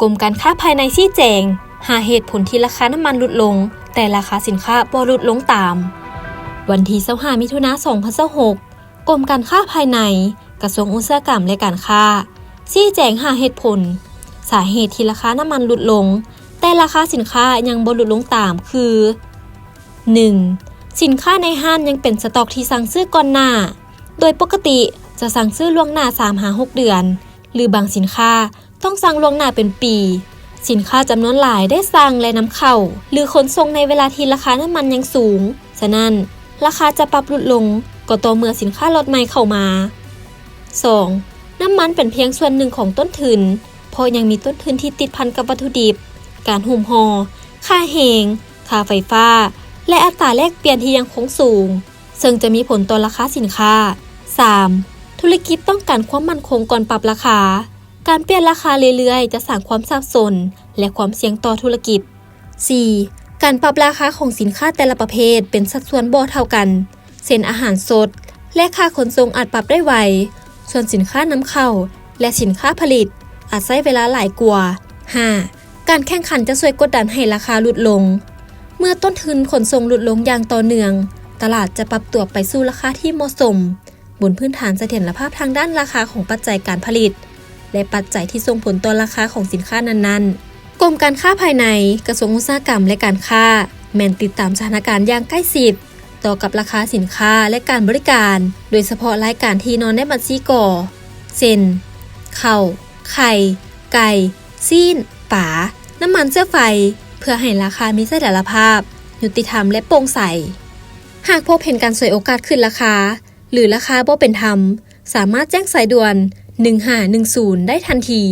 กรมการค้าภายในชี้แจงหาเหตุผลที่ราคาน้ำมันลดลงแต่ราคาสินค้าบ่ลดลงตามวันที่25มิถุนายน2026กรมการค้าภายในกระทรวงอุตสาหกรรมและการค้าชี้แจงหาเหตุผลสาเหตุที่ราคาน้ำมันลดลงแต่ราคาสินค้ายังบ่ลดลงตามคือ 1. สินค้าในห้างยังเป็นสต็อกที่สั่งซื้อก่อนหน้าโดยปกติจะสั่งซื้อล่วงหน้า 3-6 เดือนหรือบางสินค้าต้องสั่งล่วงหน้าเป็นปีสินค้าจำนวนหลายได้สั่งและนำเข้าหรือขนส่งในเวลาที่ราคาน้ำมันยังสูงฉะนั้นราคาจะปรับลดลงก็ต่อเมื่อสินค้าล็อตใหม่เข้ามา 2. น้ำมันเป็นเพียงส่วนหนึ่งของต้นทุนเพราะยังมีต้นทุนที่ติดพันกับวัตถุดิบการหุ้มห่อค่าแรงค่าไฟฟ้าและอัตราแลกเปลี่ยนที่ยังคงสูงซึ่งจะมีผลต่อราคาสินค้า 3. ธุรกิจต้องการความมั่นคงก่อนปรับราคาการเปลี่ยนราคาเรื่อยๆจะสร้างความสับสนและความเสี่ยงต่อธุรกิจ 4. การปรับราคาของสินค้าแต่ละประเภทเป็นสัดส่วนบ่เท่ากันเช่นอาหารสดและค่าขนส่งอาจปรับได้ไวส่วนสินค้านำเข้าและสินค้าผลิตอาจใช้เวลาหลายกว่า 5. การแข่งขันจะช่วยกดดันให้ราคาลดลงเมื่อต้นทุนขนส่งลดลงอย่างต่อเนื่องตลาดจะปรับตัวไปสู่ราคาที่เหมาะสมบนพื้นฐานเสถียรภาพทางด้านราคาของปัจจัยการผลิตและปัจจัยที่ส่งผลต่อราคาของสินค้านั้นๆกรมการค้าภายในกระทรวงอุตสาหกรรมและการค้าแม่นติดตามสถานการณ์อย่างใกล้ชิดต่อกับราคาสินค้าและการบริการโดยเฉพาะรายการที่นอนในบัญชีก่อเช่นข้าวไข่ไก่ซีนป๋าน้ำมันเชื้อไฟเพื่อให้ราคามีเสถียรภาพยุติธรรมและโปร่งใสหากพบเห็นการฉวยโอกาสขึ้นราคาหรือราคาบ่เป็นธรรมสามารถแจ้งสายด่วน1510ได้ทันที